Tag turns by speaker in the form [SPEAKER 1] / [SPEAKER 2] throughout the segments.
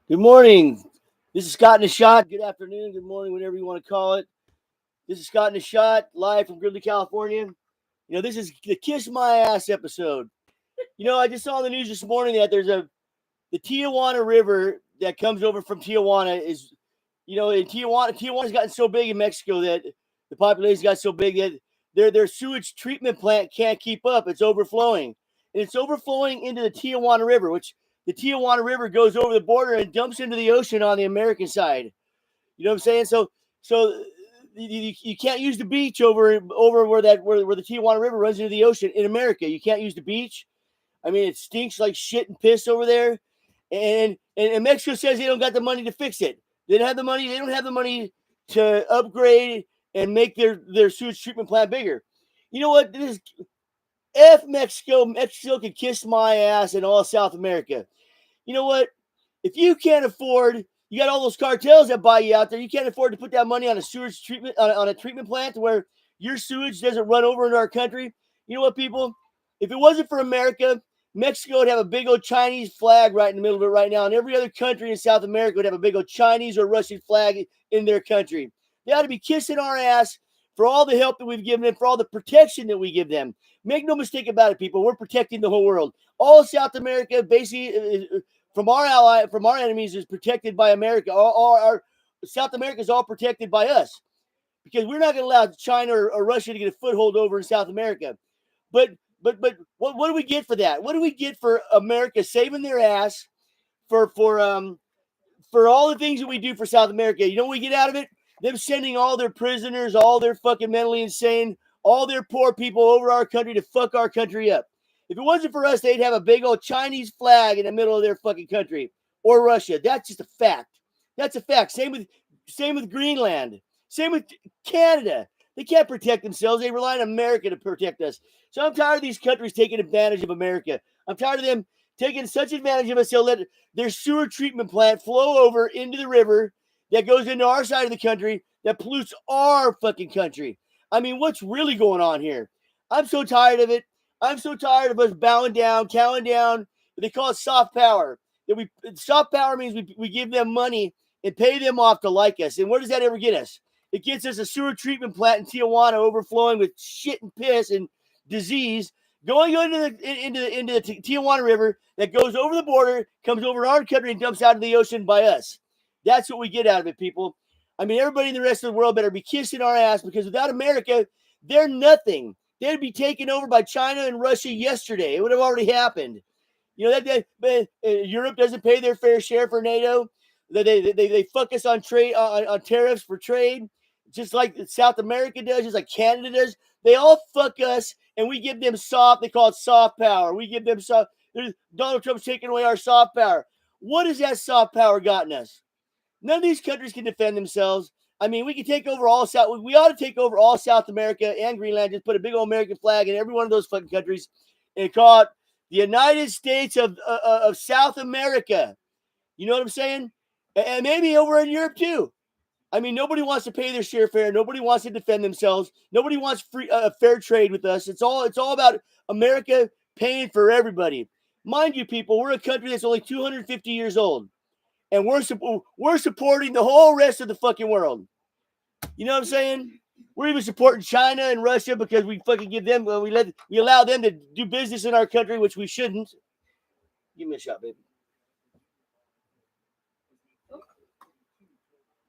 [SPEAKER 1] Good morning. This is Scott in a Shot. Good afternoon, good morning, whatever you want to call it. This is Scott in a Shot, live from Gridley, California. This is the Kiss My Ass episode. I just saw on the news this morning that the Tijuana River that comes over from Tijuana is, in Tijuana's gotten so big in Mexico that the population got so big that their sewage treatment plant can't keep up. It's overflowing. And it's overflowing into the Tijuana River, which the Tijuana River goes over the border and dumps into the ocean on the American side. You know what I'm saying? So you can't use the beach over where the Tijuana River runs into the ocean in America. You can't use the beach. I mean, it stinks like shit and piss over there. And Mexico says they don't got the money to fix it. They don't have the money. They don't have the money to upgrade and make their sewage treatment plant bigger. You know what? This is F Mexico. Mexico can kiss my ass in all South America. You know what? If you can't afford, you got all those cartels that buy you out there. You can't afford to put that money on a sewage treatment on a treatment plant to where your sewage doesn't run over into our country. You know what, people? If it wasn't for America, Mexico would have a big old Chinese flag right in the middle of it right now, and every other country in South America would have a big old Chinese or Russian flag in their country. They ought to be kissing our ass for all the help that we've given them, for all the protection that we give them. Make no mistake about it, people. We're protecting the whole world. All South America, basically, from our enemies, is protected by America. Our South America is all protected by us because we're not going to allow China or Russia to get a foothold over in South America. But what do we get for that? What do we get for America saving their ass for all the things that we do for South America? You know what we get out of it? Them sending all their prisoners, all their fucking mentally insane, all their poor people over our country to fuck our country up. If it wasn't for us, they'd have a big old Chinese flag in the middle of their fucking country, or Russia. That's just a fact. That's a fact. Same with Greenland. Same with Canada. They can't protect themselves. They rely on America to protect us. So I'm tired of these countries taking advantage of America. I'm tired of them taking such advantage of us they'll let their sewer treatment plant flow over into the river that goes into our side of the country that pollutes our fucking country. I mean, what's really going on here? I'm so tired of it. I'm so tired of us bowing down, cowing down. They call it soft power. Soft power means we give them money and pay them off to like us. And where does that ever get us? It gets us a sewer treatment plant in Tijuana overflowing with shit and piss and disease going into the Tijuana River that goes over the border, comes over to our country, and dumps out in the ocean by us. That's what we get out of it, people. I mean, everybody in the rest of the world better be kissing our ass because without America, they're nothing. They'd be taken over by China and Russia yesterday. It would have already happened. Europe doesn't pay their fair share for NATO. They fuck us on trade on tariffs for trade, just like South America does, just like Canada does. They all fuck us, and we give them soft. They call it soft power. We give them soft. Donald Trump's taking away our soft power. What has that soft power gotten us? None of these countries can defend themselves. I mean, we can take over all South. We ought to take over all South America and Greenland. Just put a big old American flag in every one of those fucking countries, and call it the United States of South America. You know what I'm saying? And maybe over in Europe too. I mean, nobody wants to pay their share fare. Nobody wants to defend themselves. Nobody wants fair trade with us. It's all about America paying for everybody. Mind you, people, we're a country that's only 250 years old, and we're supporting the whole rest of the fucking world. You know what I'm saying? We're even supporting China and Russia because we fucking give them. We allow them to do business in our country, which we shouldn't. Give me a shot, baby.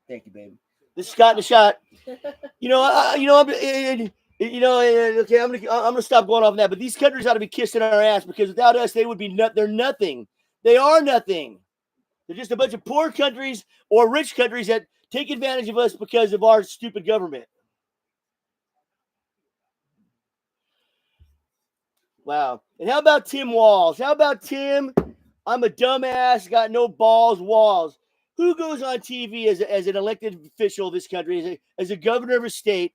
[SPEAKER 1] Thank you, baby. This is Scott in the Shot. Okay, I'm gonna stop going off on that. But these countries ought to be kissing our ass because without us, they would be they're nothing. They are nothing. They're just a bunch of poor countries or rich countries that take advantage of us because of our stupid government. Wow. And how about Tim Walz? How about Tim? I'm a dumbass, got no balls, Walz. Who goes on TV as an elected official of this country, as a governor of a state,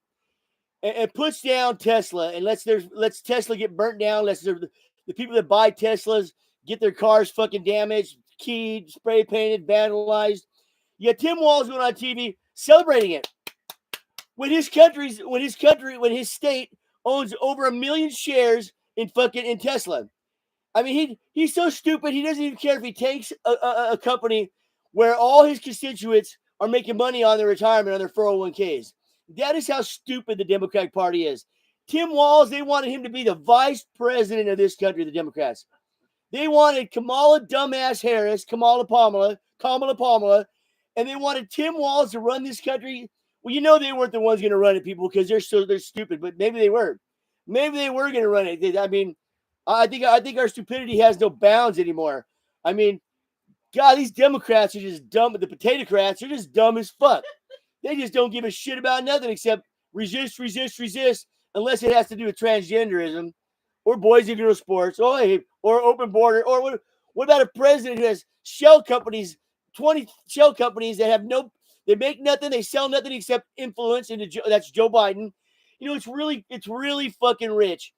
[SPEAKER 1] and puts down Tesla and lets Tesla get burnt down, lets the people that buy Teslas get their cars fucking damaged, keyed, spray painted, vandalized. You got Tim Walz going on TV celebrating it. When his state owns over 1 million shares in Tesla. I mean, he's so stupid. He doesn't even care if he takes a company where all his constituents are making money on their retirement, on their 401ks. That is how stupid the Democratic Party is. Tim Walz, they wanted him to be the vice president of this country, the Democrats. They wanted Kamala dumbass Harris, Kamala Palmer, and they wanted Tim Walz to run this country. Well, you know they weren't the ones going to run it, people, because they're stupid. But maybe they were. Maybe they were going to run it. I mean, I think our stupidity has no bounds anymore. I mean, God, these Democrats are just dumb. The potato-crats are just dumb as fuck. They just don't give a shit about nothing except resist, unless it has to do with transgenderism or boys and girls sports or open border. Or what about a president who has shell companies, 20 shell companies that have they make nothing, they sell nothing except influence, and that's Joe Biden. You know, it's really fucking rich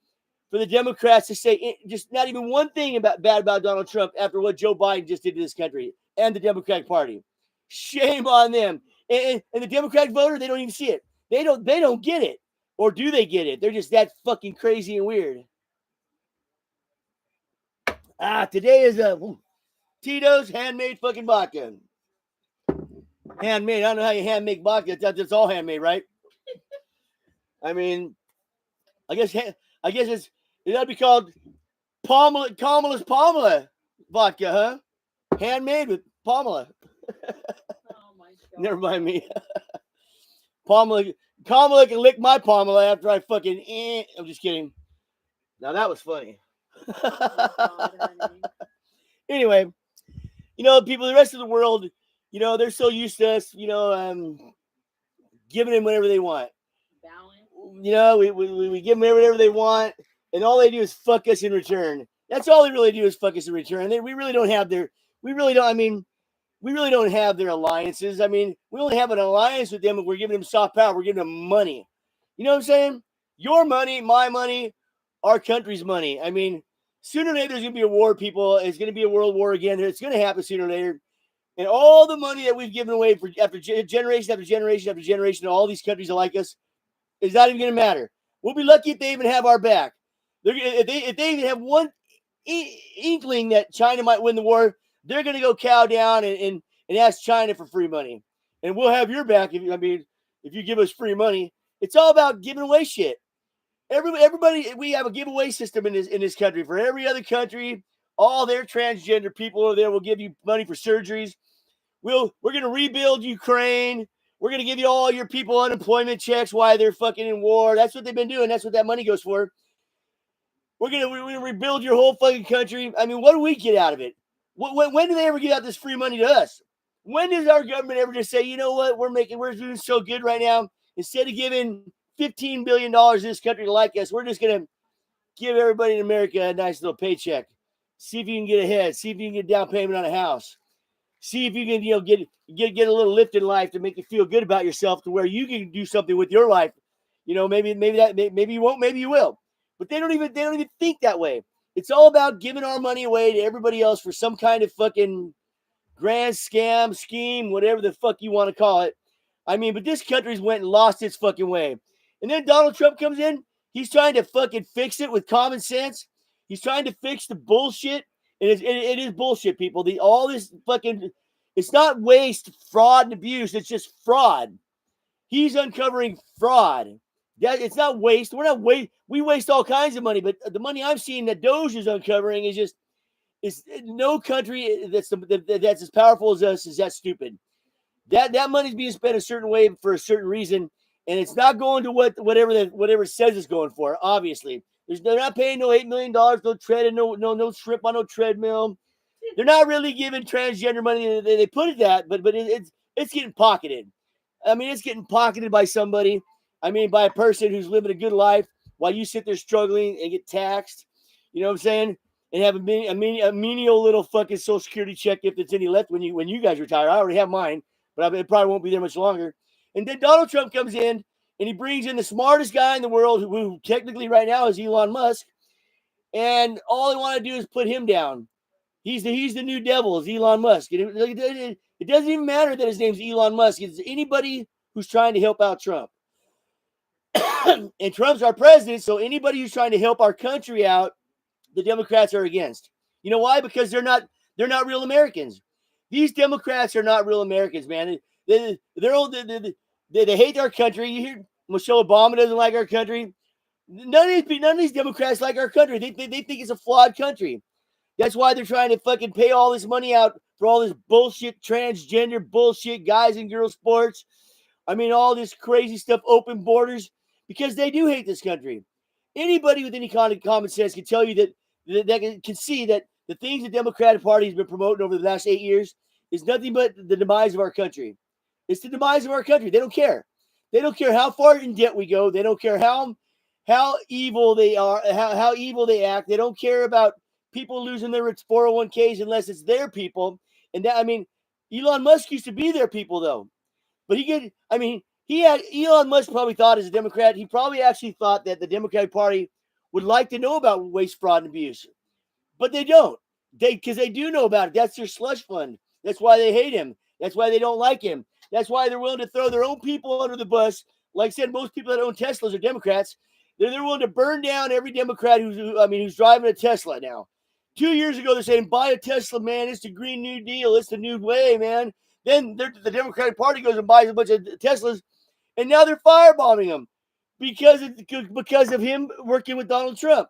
[SPEAKER 1] for the Democrats to say just not even one thing bad about Donald Trump after what Joe Biden just did to this country and the Democratic Party. Shame on them. And the Democratic voter, they don't even see it. They don't get it. Or do they get it? They're just that fucking crazy and weird. Today is Tito's handmade fucking vodka. Handmade. I don't know how you hand make vodka. That's all handmade, right? I mean, I guess that'd be called Kamala's Palmer vodka, huh? Handmade with Palmer.
[SPEAKER 2] Oh my God.
[SPEAKER 1] Never mind me. Kamala can lick my Palmer after I fucking. I'm just kidding. Now that was funny.
[SPEAKER 2] Oh God,
[SPEAKER 1] anyway, you know, people, the rest of the world, you know, they're so used to us, you know, giving them whatever they want.
[SPEAKER 2] Balance.
[SPEAKER 1] You know, we give them whatever they want, and all they do is fuck us in return. That's all they really do is fuck us in return. We really don't have their alliances. I mean, we only have an alliance with them if we're giving them soft power. We're giving them money. You know what I'm saying? Your money, my money, our country's money. I mean, sooner or later there's going to be a war, people. It's going to be a world war again. It's going to happen sooner or later. And all the money that we've given away after generation after generation after generation to all these countries that like us is not even going to matter. We'll be lucky if they even have our back. If they even have one inkling that China might win the war, they're going to go cow down and ask China for free money. And we'll have your back if you give us free money. It's all about giving away shit. Everybody, we have a giveaway system in this country. For every other country, all their transgender people over there will give you money for surgeries. We're going to rebuild Ukraine. We're going to give you all your people unemployment checks while they're fucking in war. That's what they've been doing. That's what that money goes for. We're going to rebuild your whole fucking country. I mean, what do we get out of it? When do they ever give out this free money to us? When does our government ever just say, you know what, we're doing so good right now. Instead of giving $15 billion to this country to like us, we're just going to give everybody in America a nice little paycheck. See if you can get ahead. See if you can get down payment on a house. See if you can, get a little lift in life to make you feel good about yourself to where you can do something with your life. You know, maybe you won't, maybe you will. But they don't even think that way. It's all about giving our money away to everybody else for some kind of fucking grand scam, scheme, whatever the fuck you want to call it. I mean, but this country's went and lost its fucking way. And then Donald Trump comes in. He's trying to fucking fix it with common sense. He's trying to fix the bullshit. And it is bullshit, people. All this fucking, it's not waste, fraud, and abuse. It's just fraud. He's uncovering fraud. It's not waste. We waste all kinds of money, but the money I'm seeing that Doge is uncovering is no country that's as powerful as us is that stupid. That money's being spent a certain way for a certain reason, and it's not going to whatever it says it's going for. Obviously, they're not paying no $8 million, no tread, and no shrimp on no treadmill. They're not really giving transgender money. They put it that, but it's getting pocketed. I mean, it's getting pocketed by somebody. I mean, by a person who's living a good life while you sit there struggling and get taxed. You know what I'm saying? And have a menial little fucking Social Security check if there's any left when you guys retire. I already have mine, but it probably won't be there much longer. And then Donald Trump comes in and he brings in the smartest guy in the world, who technically right now is Elon Musk. And all they want to do is put him down. He's the new devil, is Elon Musk. It doesn't even matter that his name's Elon Musk. It's anybody who's trying to help out Trump. And Trump's our president, so anybody who's trying to help our country out, the Democrats are against. You know why? Because they're not real Americans. These Democrats are not real Americans, man. They hate our country. You hear Michelle Obama doesn't like our country. None of these Democrats like our country. They think it's a flawed country. That's why they're trying to fucking pay all this money out for all this bullshit, transgender bullshit, guys and girls sports. I mean, all this crazy stuff, open borders, because they do hate this country. Anybody with any kind of common sense can tell you that can see that the things the Democratic Party has been promoting over the last 8 years is nothing but the demise of our country. It's the demise of our country. They don't care. They don't care how far in debt we go. They don't care how evil they are, how evil they act. They don't care about people losing their 401ks unless it's their people. And that, I mean, Elon Musk used to be their people though. But Elon Musk probably thought as a Democrat, he probably actually thought that the Democratic Party would like to know about waste, fraud, and abuse. But they don't. Because they do know about it. That's their slush fund. That's why they hate him. That's why they don't like him. That's why they're willing to throw their own people under the bus. Like I said, most people that own Teslas are Democrats. They're willing to burn down every Democrat who's driving a Tesla now. 2 years ago, they're saying, buy a Tesla, man. It's the Green New Deal. It's the new way, man. Then the Democratic Party goes and buys a bunch of Teslas, and now they're firebombing them because of him working with Donald Trump.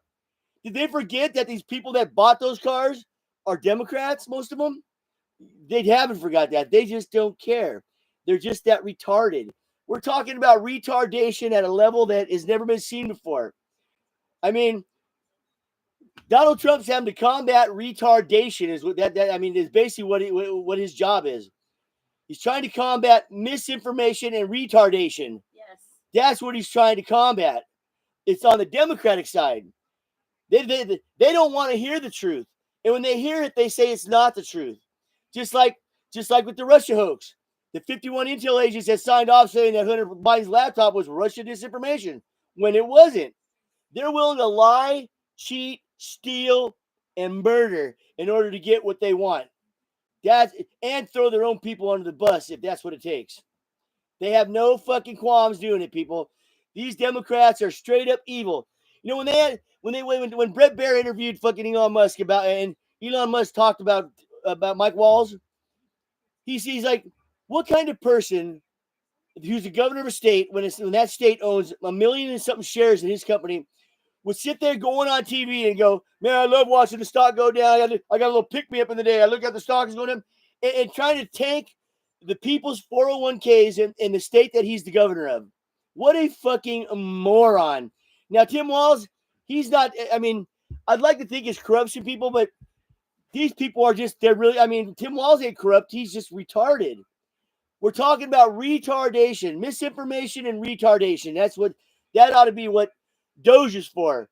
[SPEAKER 1] Did they forget that these people that bought those cars are Democrats, most of them? They haven't forgot that. They just don't care. They're just that retarded. We're talking about retardation at a level that has never been seen before. I mean, Donald Trump's having to combat retardation is basically what his job is. He's trying to combat misinformation and retardation.
[SPEAKER 2] Yes.
[SPEAKER 1] That's what he's trying to combat. It's on the Democratic side. They don't want to hear the truth. And when they hear it, they say it's not the truth. Just like with the Russia hoax. The 51 intel agents that signed off saying that Hunter Biden's laptop was Russian disinformation when it wasn't. They're willing to lie, cheat, steal, and murder in order to get what they want. And throw their own people under the bus if that's what it takes. They have no fucking qualms doing it, people. These Democrats are straight up evil. You know, when Brett Baer interviewed fucking Elon Musk and Elon Musk talked about Mike Walls, he's like, what kind of person who's the governor of a state when that state owns 1 million and something shares in his company would sit there going on TV and go, man, I love watching the stock go down. I got a little pick-me-up in the day. I look at the stock is going down and trying to tank the people's 401ks in the state that he's the governor of. What a fucking moron. Now, Tim Walz, he's not, I mean, I'd like to think it's corruption people, but these people are just, Tim Walz ain't corrupt. He's just retarded. We're talking about retardation, misinformation and retardation. That ought to be what Doge is for.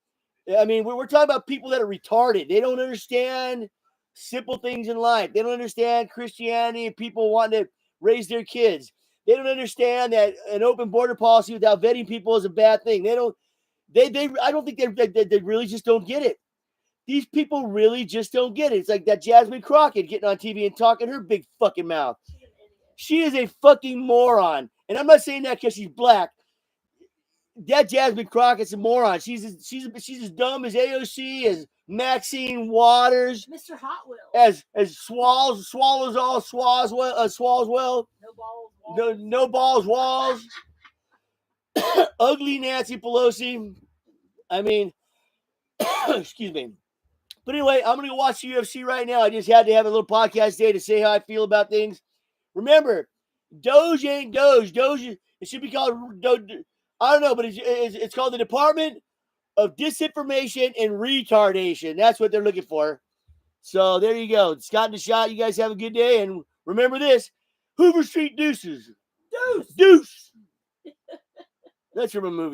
[SPEAKER 1] I mean, we're talking about people that are retarded. They don't understand simple things in life. They don't understand Christianity and people wanting to raise their kids. They don't understand that an open border policy without vetting people is a bad thing. I don't think they really just don't get it. These people really just don't get it. It's like that Jasmine Crockett getting on TV and talking her big fucking mouth. She is a fucking moron. And I'm not saying that because she's black. That Jasmine Crockett's a moron. She's as dumb as AOC, as Maxine Waters,
[SPEAKER 2] Mr. Hot Wheels,
[SPEAKER 1] as swallows all Swalwell. No balls Walls. Ugly Nancy Pelosi. I mean, excuse me. But anyway, I'm going to watch UFC right now. I just had to have a little podcast day to say how I feel about things. Remember, Doge ain't Doge. Doge, it should be called Doge. I don't know, but it's called the Department of Disinformation and Retardation. That's what they're looking for. So there you go. Scott and the Shot. You guys have a good day. And remember this, Hoover Street Deuces. Deuce. That's from a movie.